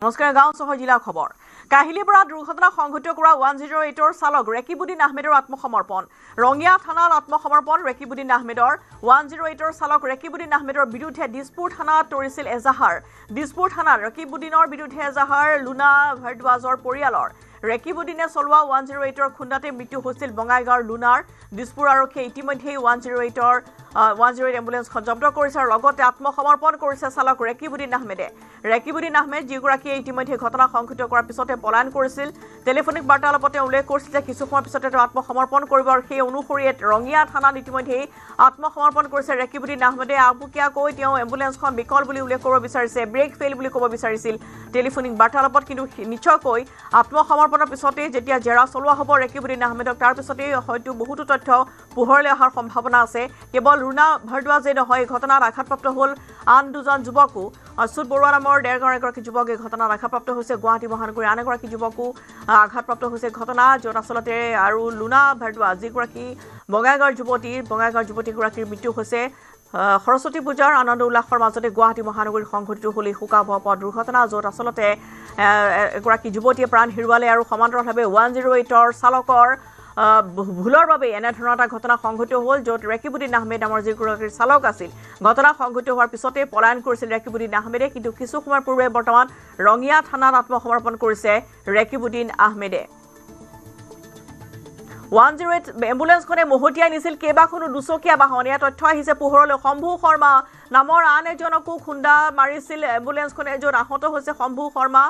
নমস্কাৰ গাঁও চহৰ জিলা খবৰ কাহিলীপাৰা দুৰ্ঘটনা সংঘটিত কৰা 108ৰ চালক ৰেকিবুদ্দিন আহমেদৰ আত্মসমৰ্পণ ৰঙিয়া থানাত আত্মসমৰ্পণ ৰেকিবুদ্দিন আহমেদৰ 108ৰ চালক ৰেকিবুদ্দিন আহমেদৰ বিৰুদ্ধে দিছপুৰ থানাত তৰিছিল এজাহাৰ দিছপুৰ থানাত ৰেকিবুদ্দিনৰ বিৰুদ্ধে এজাহাৰ লুনা ভাৰদ্বাজৰ পৰিয়ালৰ ৰেকিবুদ্দিনে চলোৱা 108ৰ খুন্দাতে মৃত্যু হৈছিল বঙাইগাঁৱৰ লুনাৰ দিছপুৰ আৰক্ষীয়ে ইতিমধ্যে 108 এম্বুলেন্সখন জব্দ কৰিছে আৰু লগতে আত্মসমৰ্পণ কৰিছে চালক ৰেকিবুদ্দিন আহমেদে ৰেকিবুদ্দিন আহমেদ যিগৰাকীয়ে ইতিমধ্যে ঘটনা সংঘটিত কৰাৰ পিছতে পলায়ন কৰিছিল টেলিফোনিক বাৰ্তালাপতে উল্লেখ কৰিছিল যে কিছু সময়ৰ পিছতে তেওঁ আত্মসমৰ্পণ কৰিব আৰু সেই অনুসৰি ৰঙিয়া থানাত ইতিমধ্যে আত্মসমৰ্পণ কৰিছে ৰেকিবুদ্দিন আহমেদে আগবুকীয়াকৈ তেওঁ এম্বুলেন্সখন বিকল বুলি উল্লেখ কৰিব বিচাৰিছে ব্ৰেক ফেইল বুলি ক'ব বিচাৰিছিল টেলিফোনিক বাৰ্তালাপত কিন্তু নিশ্চয়কৈ আত্মসমৰ্পণৰ পিছতে যেতিয়া জেৰা চলোৱা হ'ব ৰেকিবুদ্দিন আহমেদক তাৰ পিছতে হয়তো বহুতো তথ্য পোহৰলৈ অহাৰ সম্ভাৱনা আছে কেৱল লুনা ভাৰদ্বাজে নহয় ঘটনাত আঘাতপ্ৰাপ্ত হ'ল আন দুজন যুৱকো অচ্যুত বৰুৱা নামৰ ডেৰগাঁৱৰ এগৰাকী যুৱক এই ঘটনাত আঘাতপ্ৰাপ্ত হৈছে গুৱাহাটী মহানগৰীৰ আন এগৰাকী যুৱকো আঘাতপ্ৰাপ্ত হৈছে ঘটনা য'ত আচলতে আৰু লুনা ভাৰদ্বাজ যিগৰাকী বঙাইগাঁৱৰ যুৱতীগৰাকীৰ মৃত্যু হৈছে সৰস্বতী পূজাৰ আনন্দ উল্লাসৰ মাজতে গুৱাহাটী মহানগৰীত সংঘটিত হ'ল এই শোকাবহ পথ দুৰ্ঘটনা য'ত আচলতে এগৰাকী যুৱতীয়ে প্ৰাণ হেৰুৱালে আৰু সমান্তৰালভাৱে 108ৰ চালকৰ ভুলৰ বাবে এনেধৰণৰ এটা ঘটনা সংঘটিত হ'ল য'ত ৰেকিবুদ্দিন আহমেদ নামৰ যিগৰাকী চালক আছিল ঘটনা সংঘটিত হোৱাৰ পিছতে পলায়ন কৰিছিল ৰেকিবুদ্দিন আহমেদে কিন্তু কিছু সময়ৰ পূৰ্বে বৰ্তমান ৰঙিয়া থানাত আত্মসমৰ্পণ কৰিছে ৰেকিবুদ্দিন আহমেদে 108 এম্বুলেন্সখনে মহতিয়াই নিছিল কেইবাখনো দুচকীয়া বাহন এয়া তথ্য আহিছে পোহৰলৈ শম্ভু শৰ্মা নামৰ আন এজনকো খুন্দা মাৰিছিল এম্বুলেন্সখনে য'ত আহত হৈছে শম্ভু শৰ্মা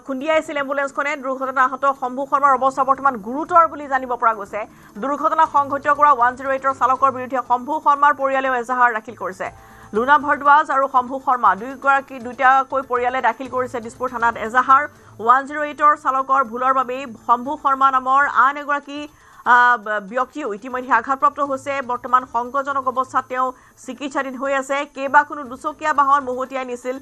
খুন্দিয়াইছিল এম্বুলেন্সখনে দুৰ্ঘটনা আহত শম্ভু শৰ্মাৰ অৱস্থা বৰ্তমান গুৰুতৰ বুলি জানিব পৰা গৈছে দুৰ্ঘটনা সংঘটিত কৰা 108ৰ চালকৰ বিৰুদ্ধে শম্ভু শৰ্মাৰ পৰিয়ালেও এজাহাৰ দাখিল কৰিছে লুনা ভাৰদ্বাজ আৰু শম্ভু শৰ্মা দুইটাকৈ পৰিয়ালে দাখিল কৰিছে দিছপুৰ থানাত এজাহাৰ 108ৰ চালকৰ ভুলৰ বাবেই শম্ভু শৰ্মা নামৰ আন এগৰাকী ব্যক্তিও ইতিমধ্যে আঘাতপ্ৰাপ্ত হৈছে বৰ্তমান সংকটজনক অৱস্থাত তেওঁ চিকিৎসাধীন হৈ আছে কেইবাখনো দুচকীয়া বাহন মহতিয়াই নিছিল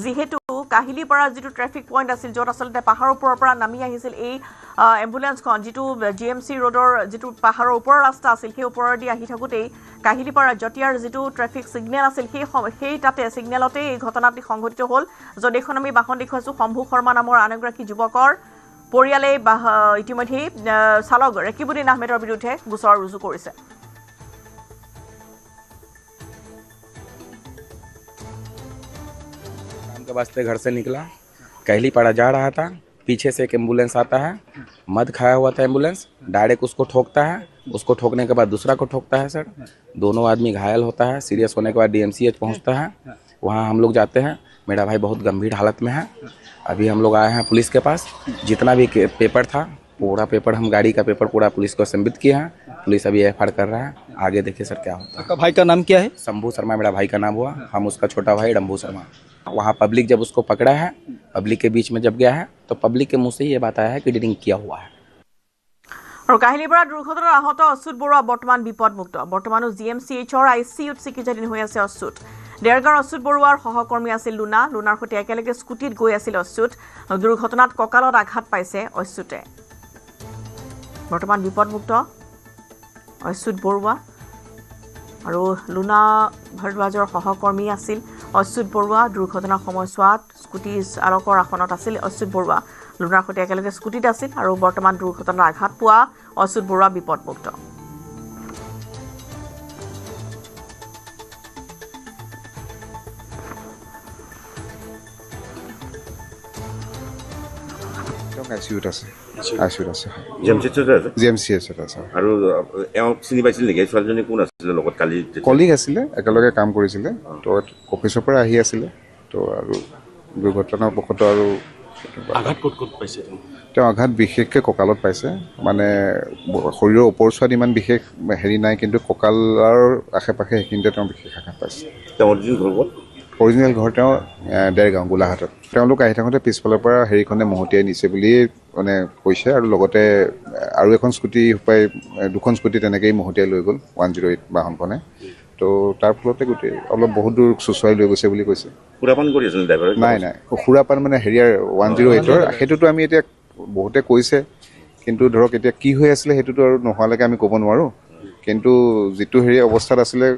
যিহেতু কাহিলীপাৰা যিটো ট্ৰেফিক পইণ্ট আছিল য'ত আচলতে পাহাৰৰ ওপৰৰ পৰা নামি আহিছিল এই এম্বুলেন্সখন যিটো GMC ৰোডৰ যিটো পাহাৰৰ ওপৰৰ ৰাস্তা আছিল সেই ওপৰেদি আহি থাকোঁতেই কাহিলীপাৰা জটিয়াৰ যিটো ট্ৰেফিক ছিগনেল আছিল সেই তাতে ছিগনেলতে এই ঘটনাটি সংঘটিত হ'ল য'ত এখন আমি বাহন দেখুৱাইছোঁ শম্ভু শৰ্মা নামৰ আন এগৰাকী যুৱকৰ পৰিয়ালে ইতিমধ্যেই চালক ৰেকিবুদ্দিন আহমেদৰ বিৰুদ্ধে গোচৰ ৰুজু কৰিছে काम के वास्ते घर से निकला कहलीपाड़ा जा रहा था पीछे से एक एम्बुलेंस आता है मद खाया हुआ था एम्बुलेंस डायरेक्ट उसको ठोकता है उसको ठोकने के बाद दूसरा को ठोकता है सर दोनों आदमी घायल होता है सीरियस होने के बाद DMCH पहुंचता है वहाँ हम लोग जाते हैं मेरा भाई बहुत गंभीर हालत में है अभी हम लोग आए हैं पुलिस के पास जितना भी पेपर था पूरा पेपर हम गाड़ी का पेपर पूरा पुलिस को संबित किया है पुलिस अभी FIR कर रहा है आगे देखिए सर क्या होता है आपका भाई का नाम क्या है शंभू शर्मा मेरा भाई का नाम हुआ हम उसका छोटा भाई डम्भू शर्मा वहाँ पब्लिक जब उसको पकड़ा है पब्लिक के बीच में जब गया है तो पब्लिक के मुंह से ही ये बात आया है कि ड्रिंक किया हुआ है আৰু কাহিলীপাৰা দুৰ্ঘটনাত আহত অচ্যুত বৰুৱা বৰ্তমান বিপদমুক্ত বৰ্তমানো GMCHৰ ICUত চিকিৎসাধীন হৈ আছে অচ্যুত ডেৰগাঁৱৰ অচ্যুত বৰুৱাৰ সহকৰ্মী আছিল লুনাৰ সৈতে একেলগে স্কুটিত গৈ আছিল অচ্যুত দুৰ্ঘটনাত কঁকালত আঘাত পাইছে অচ্যুতে বৰ্তমান বিপদমুক্ত অচ্যুত বৰুৱা আৰু লুনা ভাৰদ্বাজৰ সহকৰ্মী আছিল অচ্যুত বৰুৱা দুৰ্ঘটনাৰ সময়ছোৱাত স্কুটি চালকৰ আসনত আছিল অচ্যুত বৰুৱা লুনাৰ সৈতে একেলগে স্কুটিত আছিল আৰু বৰ্তমান দুৰ্ঘটনাৰ আঘাত পোৱা অচ্যুত বৰুৱা বিপদমুক্ত ICUত আছে GMCHত আছে আৰু এওঁ চিনি পাইছিল নেকি ছোৱালীজনী কোন আছিলে লগত কালি কলিগ আছিলে একেলগে কাম কৰিছিলে তো অফিচৰ পৰা আহি আছিলে তো আৰু দুৰ্ঘটনাবশতঃ আৰু আঘাত ক'ত পাইছে তেওঁ আঘাত বিশেষকৈ কঁকালত পাইছে মানে শৰীৰৰ ওপৰচোৱাত ইমান বিশেষ হেৰি নাই কিন্তু কঁকালৰ আশে পাশে সেইখিনিতে তেওঁ বিশেষ আঘাত পাইছে তেওঁ অৰিজিনেল ঘৰ অৰিজিনেল ঘৰ তেওঁ ডেৰগাঁও গোলাঘাটত তেওঁলোক আহি থাকোঁতে পিছফালৰ পৰা হেৰিখনে মহতিয়াই নিছে বুলি মানে কৈছে আৰু লগতে আৰু এখন স্কুটি দুখন স্কুটি তেনেকেই মহতিয়াই লৈ গ'ল 108 বাহনখনে তো তাৰ ফলতে গোটেই অলপ বহুত দূৰ চুচুৱাই লৈ গৈছে বুলি কৈছে সুৰাপান কৰি আছিল ড্ৰাইভাৰ নাই সুৰাপান মানে হেৰিয়াৰ 108ৰ সেইটোতো আমি এতিয়া বহুতে কৈছে কিন্তু ধৰক এতিয়া কি হৈ আছিলে সেইটোতো আৰু নোহোৱালৈকে আমি ক'ব নোৱাৰোঁ কিন্তু যিটো হেৰি অৱস্থাত আছিলে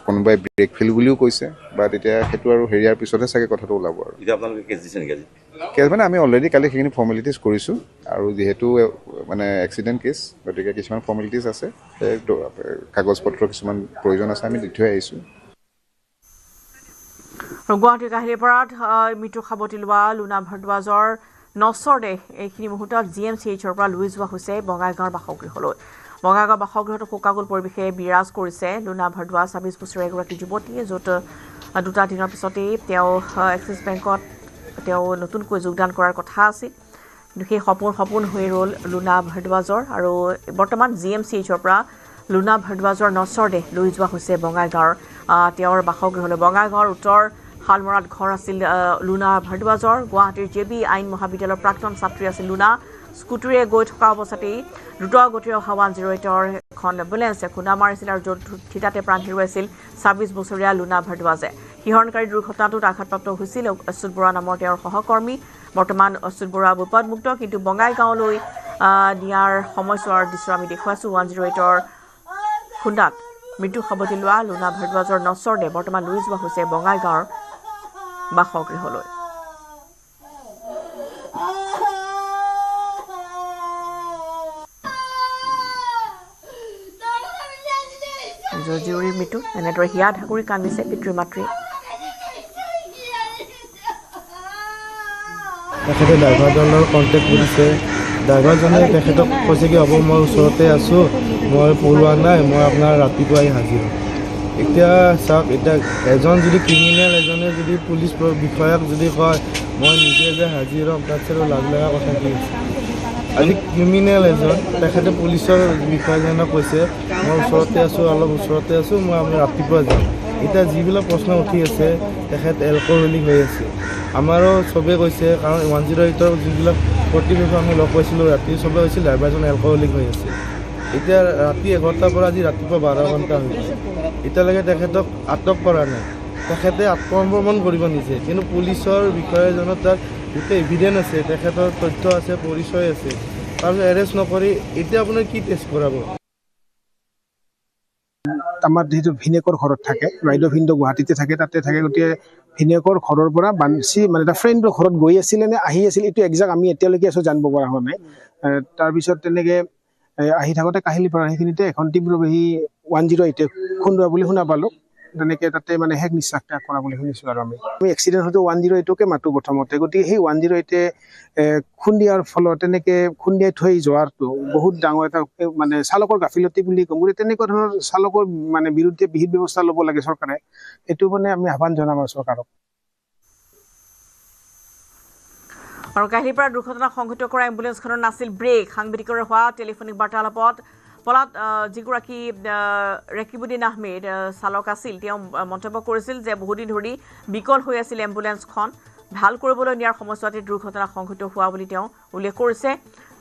কোনোবাই ব্ৰেক ফেইল বুলিও কৈছে বা তেতিয়া সেইটো আৰু হেৰিয়াৰ পিছতহে চাগে কথাটো ওলাব আৰু এতিয়া আপোনালোকে কেছ দিছে নেকি আজি কেছ মানে আমি অলৰেডি কালি সেইখিনি ফৰ্মেলিটিজ কৰিছোঁ আৰু যিহেতু মানে এক্সিডেণ্ট কেছ গতিকে কিছুমান ফৰ্মেলিটিজ আছে কাগজ পত্ৰ কিছুমান প্ৰয়োজন আছে আমি দি থৈ আহিছোঁ গুৱাহাটীৰ কাহিলীপাৰাত মৃত্যু সাৱটি লোৱা লুনা ভাৰদ্বাজৰ নচৰ দেহ এইখিনি মুহূৰ্তত GMCHৰ পৰা লৈ যোৱা হৈছে বঙাইগাঁৱৰ বাসগৃহলৈ বঙাইগাঁও বাসগৃহত শোকাকুল পৰিৱেশে বিৰাজ কৰিছে লুনা ভাৰদ্বাজ 26 বছৰীয়া এগৰাকী যুৱতী য'ত দুটা দিনৰ পিছতেই তেওঁ এক্সিছ বেংকত তেওঁ নতুনকৈ যোগদান কৰাৰ কথা আছিল কিন্তু সেই সপোন হৈ ৰ'ল লুনা ভাৰদ্বাজৰ আৰু বৰ্তমান GMCHৰ পৰা লুনা ভাৰদ্বাজৰ নচৰ দেহ লৈ যোৱা হৈছে বঙাইগাঁৱৰ তেওঁৰ বাসগৃহলৈ বঙাইগাঁৱৰ উত্তৰ হালমৰাত ঘৰ আছিল লুনা ভাৰদ্বাজৰ গুৱাহাটীৰ JB আইন মহাবিদ্যালয়ৰ প্ৰাক্তন ছাত্ৰী আছিল লুনা স্কুটিৰে গৈ থকা অৱস্থাতেই দ্ৰুতগতিৰে অহা 108ৰ এখন এম্বুলেন্সে খুন্দা মাৰিছিল আৰু য'ত থিতাতে প্ৰাণ হেৰুৱাইছিল 26 বছৰীয়া লুনা ভাৰদ্বাজে শিহৰণকাৰী দুৰ্ঘটনাটোত আঘাতপ্ৰাপ্ত হৈছিল অচ্যুত বৰা নামৰ তেওঁৰ সহকৰ্মী বৰ্তমান অচ্যুত বৰা বিপদমুক্ত কিন্তু বঙাইগাঁৱলৈ নিয়াৰ সময়ছোৱাৰ দৃশ্য আমি দেখুৱাইছোঁ 108ৰ খুন্দাত মৃত্যু সাৱটি লোৱা লুনা ভাৰদ্বাজৰ নচৰ দেহ বৰ্তমান লৈ যোৱা হৈছে বঙাইগাঁৱৰ বাসগৃহলৈ নিজৰ জীয়ৰীৰ মৃত্যু এনেদৰে হিয়া ঢাকুৰি কান্দিছে পিতৃ মাতৃয়ে তেখেতে ড্ৰাইভাৰজনৰ কণ্টেক্ট কৰিছে ড্ৰাইভাৰজনে তেখেতক কৈছে কি হ'ব মই ওচৰতে আছোঁ মই পলোৱা নাই মই আপোনাৰ ৰাতিপুৱাই হাজিৰ এতিয়া চাওক এতিয়া এজন যদি ক্ৰিমিনেল এজনে যদি পুলিচ বিষয়াক যদি কয় মই নিজে যে হাজিৰ হ'ম তাত লাজ লগা কথা কি আছে আজি ক্ৰিমিনেল এজন তেখেতে পুলিচৰ বিষয়াজনক কৈছে মই ওচৰতে আছোঁ অলপ ওচৰতে আছোঁ মই আপোনাৰ ৰাতিপুৱা যাম এতিয়া যিবিলাক প্ৰশ্ন উঠি আছে তেখেত এলকহলিক হৈ আছে আমাৰো চবেই কৈছে কাৰণ 108ৰ যিবিলাক কৰ্তৃপক্ষ আমি লগ পাইছিলোঁ ৰাতি চবেই কৈছিল ড্ৰাইভাৰজন এলকহলিক হৈ আছে এতিয়া ৰাতি 11টাৰ পৰা আজি ৰাতিপুৱা 12 ঘণ্টা হৈছে এতিয়ালৈকে তেখেতক আটক কৰা নাই তেখেতে আত্মসমৰ্পণ কৰিব নিছে কিন্তু পুলিচৰ বিষয়াজনৰ তাত গোটেই এভিডেন্স আছে তেখেতৰ তথ্য আছে পৰিচয় আছে তাৰপিছত এৰেষ্ট নকৰি এতিয়া আপোনাৰ কি টেষ্ট কৰাব আমাৰ যিহেতু ভিনেকৰ ঘৰত থাকে বাইদেউ ভিনদেউ গুৱাহাটীতে থাকে তাতে থাকে গতিকে ভিনেকৰ ঘৰৰ পৰা বাঞ্চি মানে এটা ফ্ৰেণ্ডৰ ঘৰত গৈ আছিলে নে আহি আছিল এইটো একজাক্ট আমি এতিয়ালৈকে আছোঁ জানিব পৰা হোৱা নাই তাৰপিছত তেনেকৈ আহি থাকোঁতে কাহিলীপাৰা সেইখিনিতে এখন তীব্ৰবেহী 108 খুন্দোৱা বুলি শুনা পালোঁ তেনেকৈ তাতে মানে শেষ নিশ্বাস ত্যাগ কৰা বুলি শুনিছোঁ আৰু আমি এক্সিডেণ্ট হওঁতে 108কে মাতোঁ প্ৰথমতে গতিকে সেই 108 খুন্দিয়াৰ ফলত তেনেকৈ খুন্দিয়াই থৈ যোৱাটো বহুত ডাঙৰ এটা মানে চালকৰ গাফিলতি বুলি ক'ম গতিকে তেনেকুৱা ধৰণৰ চালকৰ মানে বিৰুদ্ধে বিহিত ব্যৱস্থা ল'ব লাগে চৰকাৰে এইটো মানে আমি আহ্বান জনাম আৰু চৰকাৰক আৰু কাহিলীপাৰা দুৰ্ঘটনা সংঘটিত কৰা এম্বুলেন্সখনৰ নাছিল ব্ৰেক সাংবাদিকৰ হোৱা টেলিফোনিক বাৰ্তালাপত পলাত যিগৰাকী ৰেকিবুদ্দিন আহমেদ চালক আছিল তেওঁ মন্তব্য কৰিছিল যে বহুদিন ধৰি বিকল হৈ আছিল এম্বুলেন্সখন ভাল কৰিবলৈ নিয়াৰ সময়ছোৱাতে দুৰ্ঘটনা সংঘটিত হোৱা বুলি তেওঁ উল্লেখ কৰিছে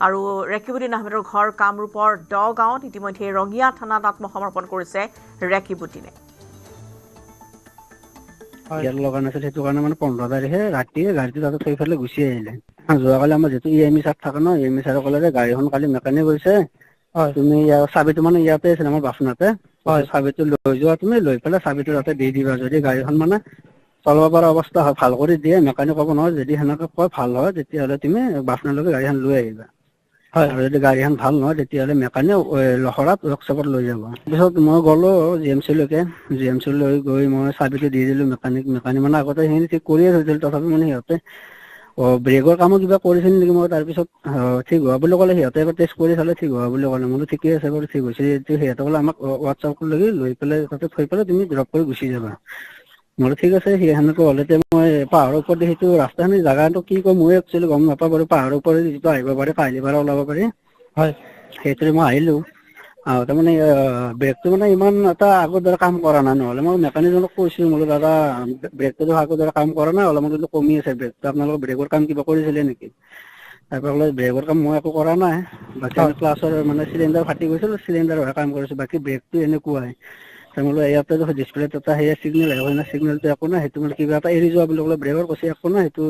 আৰু ৰেকিবুদ্দিন আহমেদৰ ঘৰ কামৰূপৰ দগাঁৱত ইতিমধ্যে ৰঙিয়া থানাত আত্মসমৰ্পণ কৰিছে ৰেকিবুদ্দিনে ইয়াৰ লগা নাছিল সেইটো কাৰণে মানে 15 তাৰিখে ৰাতি গাড়ীটো তাতে থৈ পেলাই গুচি আহিলে যোৱাকালি আমাৰ যিটো EMI ছাৰ থাকে ন EMI ছাৰে ক'লে যে গাড়ীখন কালি মেকানিক গৈছে তুমি ইয়াৰ চাবিটো মানে ইয়াতে আছিল আমাৰ বাচনতে চাবিটো লৈ যোৱা তুমি লৈ পেলাই চাবিটো তাতে দি দিবা যদি গাড়ীখন মানে চলাব পৰা অৱস্থা হয় ভাল কৰি দিয়ে মেকানিক ক'ব নহয় যদি সেনেকৈ কয় ভাল হয় তেতিয়াহ'লে তুমি বাচনলৈকে গাড়ীখন লৈ আহিবা হয় আৰু যদি গাড়ীখন ভাল নহয় তেতিয়াহ'লে মেকানিক লহৰাত ৱৰ্কশ্বপত লৈ যাব পিছত মই গ'লো GMC লৈ গৈ মই চাবিটো দি দিলোঁ মেকানিক মানে আগতে সেইখিনি ঠিক কৰিয়ে থৈছিল তথাপি মানে সিহঁতে ব্ৰেকৰ কামো কিবা কৰিছিল নেকি মই তাৰপিছত ঠিক হোৱা বুলি ক'লে সিহঁতে এবাৰ টেষ্ট কৰি চালে ঠিক হোৱা বুলি ক'লে মোৰো ঠিকেই আছে বাৰু ঠিক হৈছে সিহঁতে ক'লে আমাক হোৱাটছআপলৈকে লৈ পেলাই তাতে থৈ পেলাই তুমি ড্ৰপ কৰি গুচি যাবা মোৰো ঠিক আছে সেনেকৈ হ'লে মই পাহাৰৰ ওপৰত সেইটো ৰাস্তাখিনি জেগাটো কি কয় মই একচুৱেলি গম নাপাওঁ বাৰু পাহাৰৰ ওপৰত যিটো আহিব পাৰি কাহিলীপাৰা ওলাব পাৰি হয় সেইটোৰে মই আহিলোঁ তাৰমানে ব্ৰেকটো মানে ইমান এটা আগৰ দৰে কাম কৰা নাই নহ'লে মই মেকানিকজনক কৈছিলোঁ বোলো দাদা ব্ৰেকটো আগৰ দৰে কাম কৰা নাই অলপমান কিন্তু কমি আছে ব্ৰেকটো আপোনালোকৰ ব্ৰেকৰ কাম কিবা কৰিছিলে নেকি তাৰপৰা ক'লে ব্ৰেকৰ কাম মই একো কৰা নাই বাকী ক্লাছৰ মানে চিলিণ্ডাৰ ফাটি গৈছিল চিলিণ্ডাৰৰহে কাম কৰিছোঁ বাকী ব্ৰেকটো এনেকুৱাই বোলো ইয়াতে ডিছপ্লেত এটা সেয়া চিগনেল আহিব না চিগনেলটো একো নাই সেইটো মানে কিবা এটা এৰি যোৱা বুলি ক'লে ব্ৰেকৰ কৈছে একো নাই সেইটো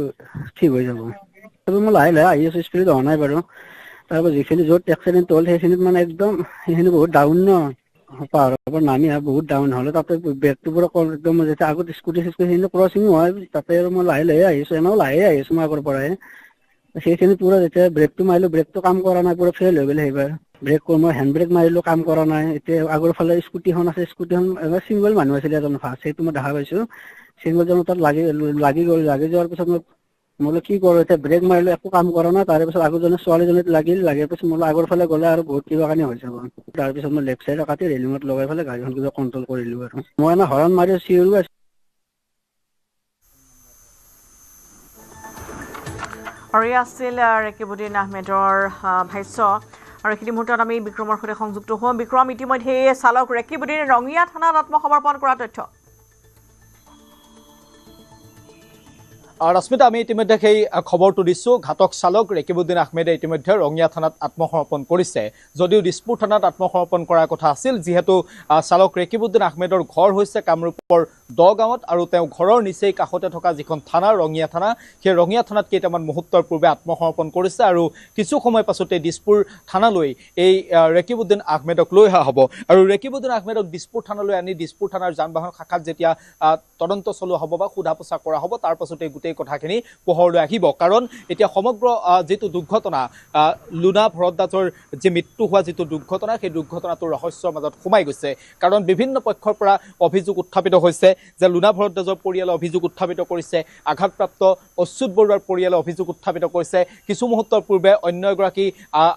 ঠিক হৈ যাব তাৰপৰা মই লাহে লাহে আহি আছোঁ স্পীডত হোৱা নাই বাৰু তাৰপৰা যিখিনি য'ত এক্সিডেণ্ট হ'ল সেইখিনিত মানে একদম সেইখিনি বহুত ডাউন ন পাহাৰৰ পৰা নামি বহুত ডাউন হ'লে তাতে ব্ৰেকটো পুৰা একদম যেতিয়া আগত স্কুটি ক্ৰচিং হয় তাতে আৰু মই লাহে লাহে আহিছোঁ এনেও লাহে আহিছোঁ মই আগৰ পৰাই সেইখিনি পুৰা যেতিয়া ব্ৰেকটো মাৰিলোঁ ব্ৰেকটো কাম কৰা নাই পুৰা ফেইল হৈ গ'লে সেইবাৰ ব্ৰেক মই হেণ্ড ব্ৰেক মাৰিলোঁ কাম কৰা নাই এতিয়া আগৰ ফালে স্কুটিখন আছে স্কুটিখন এবাৰ ছিংগল মানুহ আছিলে এজন ফাৰ্ষ্ট সেইটো মই দেখা পাইছোঁ ছিংগলজনৰ তাত লাগি যোৱাৰ পিছত মই কি কৰোঁ এতিয়া ব্ৰেক মাৰিলোঁ একো কাম কৰা নাই তাৰপিছত আগৰজনে ছোৱালীজনীত লাগিল পিছত মই আগৰ ফালে গ'লে আৰু বহুত কিবা কানি হৈছে তাৰপিছত মই লেফ্ট চাইডে কাটি ৰেলিঙত লগাই পেলাই গাড়ীখন কিবা কণ্ট্ৰল কৰিলোঁ আৰু মই এনে হৰণ মাৰি চিঞৰো আৰু আছিল ৰেকিবুদ্দিন আহমেদৰ ভাষ্য আৰু এইখিনি মুহূৰ্তত আমি বিক্ৰমৰ সৈতে সংযুক্ত হওঁ বিক্ৰম ইতিমধ্যে চালক ৰেকিবুদ্দিন ৰঙিয়া থানাত আত্মসমৰ্পণ কৰা তথ্য ৰশ্মিতা আমি ইতিমধ্যে সেই খবৰটো দিছোঁ ঘাতক চালক ৰেকিবুদ্দিন আহমেদে ইতিমধ্যে ৰঙিয়া থানাত আত্মসমৰ্পণ কৰিছে যদিও দিছপুৰ থানাত আত্মসমৰ্পণ কৰাৰ কথা আছিল যিহেতু চালক ৰেকিবুদ্দিন আহমেদৰ ঘৰ হৈছে কামৰূপৰ দগাঁৱত আৰু তেওঁ ঘৰৰ নিচেই কাষতে থকা যিখন থানা ৰঙিয়া থানা সেই ৰঙিয়া থানাত কেইটামান মুহূৰ্তৰ পূৰ্বে আত্মসমৰ্পণ কৰিছে আৰু কিছু সময় পাছতে দিছপুৰ থানালৈ এই ৰেকিবুদ্দিন আহমেদক লৈ অহা হ'ব আৰু ৰেকিবুদ্দিন আহমেদক দিছপুৰ থানালৈ আনি দিছপুৰ থানাৰ যান বাহন শাখাত যেতিয়া তদন্ত চলোৱা হ'ব বা সোধা পোছা কৰা হ'ব তাৰ পাছতে গোটেই কথাখিনি পোহৰলৈ আহিব কাৰণ এতিয়া সমগ্ৰ যিটো দুৰ্ঘটনা লুনা ভৰদ্বাজৰ যে মৃত্যু হোৱা যিটো দুৰ্ঘটনা সেই দুৰ্ঘটনাটোৰ ৰহস্যৰ মাজত সোমাই গৈছে কাৰণ বিভিন্ন পক্ষৰ পৰা অভিযোগ উত্থাপিত হৈছে যে লুনা ভৰদ্বাজৰ পৰিয়ালে অভিযোগ উত্থাপিত কৰিছে আঘাতপ্ৰাপ্ত অচ্যুত বৰুৱাৰ পৰিয়ালে অভিযোগ উত্থাপিত কৰিছে কিছু মুহূৰ্তৰ পূৰ্বে অন্য এগৰাকী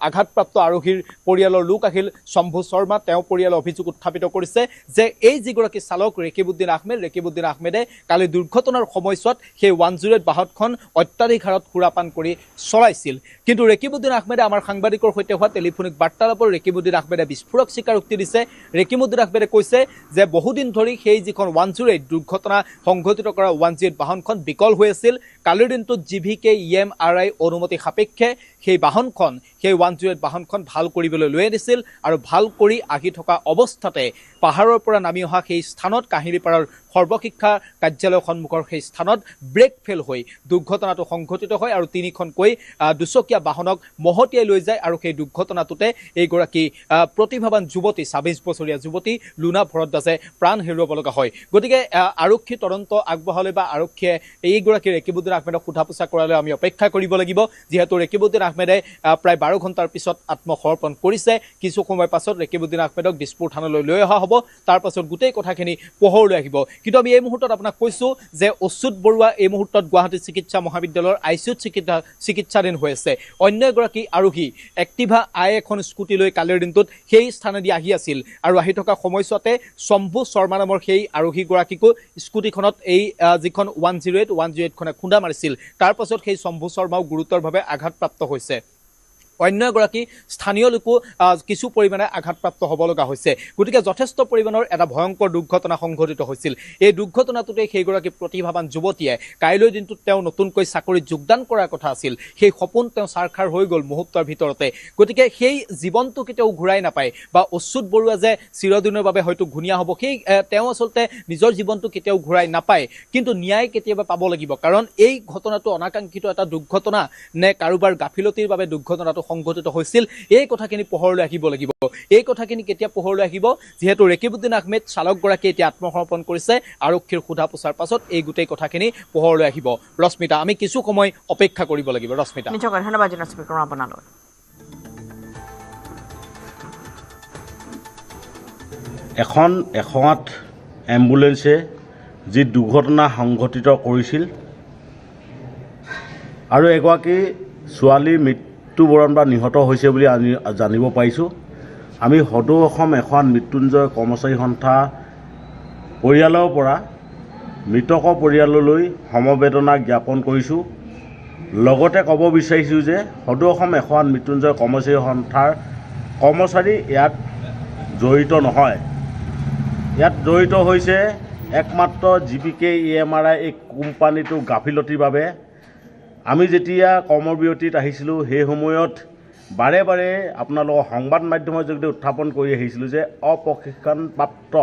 আঘাতপ্ৰাপ্ত আৰোহীৰ পৰিয়ালৰ লোক আহিল শম্ভু শৰ্মা তেওঁ পৰিয়ালে অভিযোগ উত্থাপিত কৰিছে যে এই যিগৰাকী চালক ৰেকিবুদ্দিন আহমেদে কালি দুৰ্ঘটনাৰ সময়ছোৱাত সেই 108 বাহনখন অত্যাধিক হাৰত সুৰাপান কৰি চলাইছিল কিন্তু ৰেকিবুদ্দিন আহমেদে আমাৰ সাংবাদিকৰ সৈতে হোৱা টেলিফোনিক বাৰ্তালাপত ৰেকিবুদ্দিন আহমেদে বিস্ফোৰক স্বীকাৰোক্তি দিছে ৰেকিবুদ্দিন আহমেদে কৈছে যে বহুদিন ধৰি সেই যিখন 108 দুৰ্ঘটনা সংঘটিত কৰা 108 বাহনখন বিকল হৈ আছিল কালিৰ দিনটোত জিভিকে EMRI অনুমতি সাপেক্ষে সেই বাহনখন সেই 108 বাহনখন ভাল কৰিবলৈ লৈ আনিছিল আৰু ভাল কৰি আহি থকা অৱস্থাতে পাহাৰৰ পৰা নামি অহা সেই স্থানত কাহিলীপাৰাৰ সৰ্বশিক্ষা কাৰ্যালয়ৰ সন্মুখৰ সেই স্থানত ব্ৰেক ফেল হৈ দুৰ্ঘটনাটো সংঘটিত হয় আৰু তিনিখনকৈ দুচকীয়া বাহনক মহতিয়াই লৈ যায় আৰু সেই দুৰ্ঘটনাটোতে এইগৰাকী প্ৰতিভাৱান যুৱতী 26 বছৰীয়া যুৱতী লুনা ভৰদ্বাজে প্ৰাণ হেৰুৱাব লগা হয় গতিকে আৰক্ষী তদন্ত আগবঢ়ালে বা আৰক্ষীয়ে এইগৰাকী ৰেকিবুদ্দিন আহমেদক সোধা পোছা কৰালৈ আমি অপেক্ষা কৰিব লাগিব যিহেতু ৰেকিবুদ্দিন আহমেদে প্ৰায় 12 ঘণ্টাৰ পিছত আত্মসমৰ্পণ কৰিছে কিছু সময় পাছত ৰেকিবুদ্দিন আহমেদক দিছপুৰ থানালৈ লৈ অহা হ'ব তাৰ পাছত গোটেই কথাখিনি পোহৰলৈ আহিব কিন্তু আমি এই মুহূৰ্তত আপোনাক কৈছোঁ যে অচ্যুত বৰুৱা এই মুহূৰ্তত গুৱাহাটী চিকিৎসা মহাবিদ্যালয়ৰ ICUত চিকিৎসাধীন হৈ আছে অন্য এগৰাকী আৰোহী এক্টিভা এখন স্কুটি লৈ কালিৰ দিনটোত সেই স্থানেদি আহি আছিল আৰু আহি থকা সময়ছোৱাতে শম্ভু শৰ্মা নামৰ সেই আৰোহীগৰাকীকো স্কুটিখনত এই যিখন 108খনে খুন্দা মাৰিছিল তাৰ পাছত সেই শম্ভু শৰ্মাও গুৰুতৰভাৱে আঘাতপ্ৰাপ্ত হৈছে অন্য এগৰাকী স্থানীয় লোকো কিছু পৰিমাণে আঘাতপ্ৰাপ্ত হ'ব লগা হৈছে গতিকে যথেষ্ট পৰিমাণৰ এটা ভয়ংকৰ দুৰ্ঘটনা সংঘটিত হৈছিল এই দুৰ্ঘটনাটোতে সেইগৰাকী প্ৰতিভাৱান যুৱতীয়ে কাইলৈ দিনটোত তেওঁ নতুনকৈ চাকৰিত যোগদান কৰাৰ কথা আছিল সেই সপোন তেওঁ সাৰখাৰ হৈ গ'ল মুহূৰ্তৰ ভিতৰতে গতিকে সেই জীৱনটো কেতিয়াও ঘূৰাই নাপায় বা অচ্যুত বৰুৱা যে চিৰদিনৰ বাবে হয়তো ঘূণীয়া হ'ব সেই তেওঁ আচলতে নিজৰ জীৱনটো কেতিয়াও ঘূৰাই নাপায় কিন্তু ন্যায় কেতিয়াবা পাব লাগিব কাৰণ এই ঘটনাটো অনাকাংক্ষিত এটা দুৰ্ঘটনা নে কাৰোবাৰ গাফিলতিৰ বাবে দুৰ্ঘটনাটো সংঘটিত হৈছিল এই কথাখিনি পোহৰলৈ আহিব লাগিব এই কথাখিনি কেতিয়া পোহৰলৈ আহিব যিহেতু ৰেকিবুদ্দিন আহমেদ চালকগৰাকী এতিয়া আত্মসমৰ্পণ কৰিছে আৰক্ষীৰ সোধা পোছাৰ পাছত এই গোটেই কথাখিনি পোহৰলৈ আহিব ৰশ্মিতা আমি কিছু সময় অপেক্ষা কৰিব লাগিব ৰশ্মিতা নিশ্চয় ধন্যবাদ জনাইছো বিক্ৰম আপোনালৈ এখন 108 এম্বুলেন্সে যি দুৰ্ঘটনা সংঘটিত কৰিছিল আৰু এগৰাকী ছোৱালীৰ মৃত্যুবৰণ বা নিহত হৈছে বুলি আমি জানিব পাৰিছোঁ আমি সদৌ অসম এখন মৃত্যুঞ্জয় কৰ্মচাৰী সন্থা পৰিয়ালৰ পৰা মৃতকৰ পৰিয়াললৈ সমবেদনা জ্ঞাপন কৰিছোঁ লগতে ক'ব বিচাৰিছোঁ যে সদৌ অসম এখন মৃত্যুঞ্জয় কৰ্মচাৰী সন্থাৰ কৰ্মচাৰী ইয়াত জড়িত নহয় ইয়াত জড়িত হৈছে একমাত্ৰ জিভিকে EMRI এই কোম্পানীটোৰ গাফিলতিৰ বাবে আমি যেতিয়া কৰ্মবিৰতিত আহিছিলোঁ সেই সময়ত বাৰে বাৰে আপোনালোকৰ সংবাদ মাধ্যমৰ যোগেদি উত্থাপন কৰি আহিছিলোঁ যে অপ্ৰশিক্ষণপ্ৰাপ্ত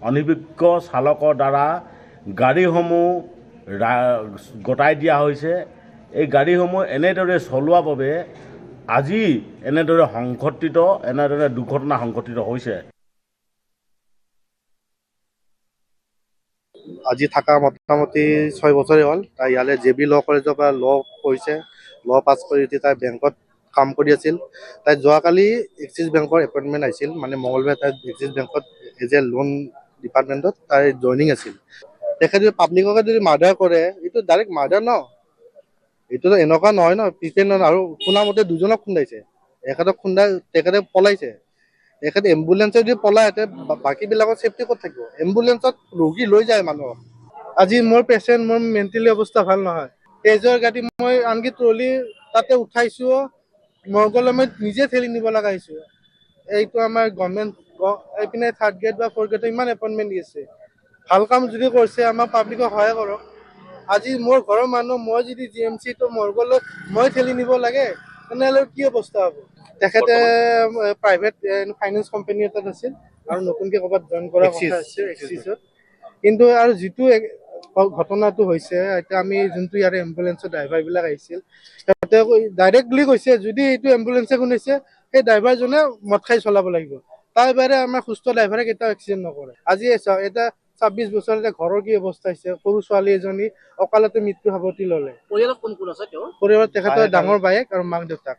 অনভিজ্ঞ চালকৰ দ্বাৰা গাড়ীসমূহ গতাই দিয়া হৈছে এই গাড়ীসমূহ এনেদৰে চলোৱাৰ বাবে আজি এনেদৰে দুৰ্ঘটনা সংঘটিত হৈছে আজি থকা মোটামুটি 6 বছৰে হ'ল। তাই ইয়ালে JB ল কলেজৰ পৰা ল কৰিছে। ল পাছ কৰি উঠি তাই বেংকত কাম কৰি আছিল। তাই যোৱাকালি এক্সিছ বেংকৰ এপইণ্টমেণ্ট আহিছিল, মানে মঙলবাৰে তাই এক্সিছ বেংকত এজ এ লোন ডিপাৰ্টমেণ্টত তাই জইনিং আছিল। তেখেতে যদি পাব্লিককে যদি মাৰ্ডাৰ কৰে, এইটো ডাইৰেক্ট মাৰ্ডাৰ ন, এইটোতো এনেকুৱা নহয় ন। প্ৰিপেণ্ড আৰু শুনামতে দুজনক খুন্দাইছে, এখেতক খুন্দাই তেখেতে পলাইছে। তেখেতে এম্বুলেঞ্চে যদি পলায় বাকীবিলাকৰ ছেফটি ক'ত থাকিব? এম্বুলেঞ্চত ৰোগী লৈ যায় মানুহক। আজি মোৰ পেচেণ্ট, মোৰ মেণ্টেলি অৱস্থা ভাল নহয়। তেজৰ গাঁতি মই আনকি ট্ৰলি তাতে উঠাইছোঁ, মৰ্গলৈ মই নিজে ঠেলি নিব লগা হৈছোঁ। এইটো আমাৰ গভৰ্ণমেণ্ট এইপিনে 3rd গ্ৰেড বা 4th গ্ৰেডৰ ইমান এপইণ্টমেণ্ট দি আছে। ভাল কাম যদি কৰিছে আমাৰ পাব্লিকক সহায় কৰক। আজি মোৰ ঘৰৰ মানুহ, মই যদি GMC টো মৰ্গলৈ মই ঠেলি নিব লাগে, তেনেহ'লে কি অৱস্থা হ'ব? তেখেতে প্ৰাইভেট ফাইনেন্স কোম্পানী এটাত আছিল আৰু নতুনকৈ ক'ৰবাত জইন কৰা কথা আছে এক্সিছত। কিন্তু আৰু যিটো ঘটনাটো হৈছে, এতিয়া আমি যোনটো ইয়াৰে এম্বুলেঞ্চৰ ড্ৰাইভাৰবিলাক আহিছিল, সিহঁতে ডাইৰেক্টলি কৈছে যদি এইটো এম্বুলেঞ্চে খুন্দিছে, সেই ড্ৰাইভাৰজনে মদ খাই চলাব লাগিব। তাৰ বাহিৰে আমাৰ সুস্থ ড্ৰাইভাৰে কেতিয়াও এক্সিডেণ্ট নকৰে। আজি চাওক, এটা 26 বছৰ এতিয়া ঘৰৰ কি অৱস্থা হৈছে। সৰু ছোৱালী এজনী অকালতে মৃত্যু সাৱটি ল'লে। পৰিয়ালত কোন কোন আছে? পৰিয়ালত তেখেতৰ ডাঙৰ বায়েক আৰু মাক দেউতাক।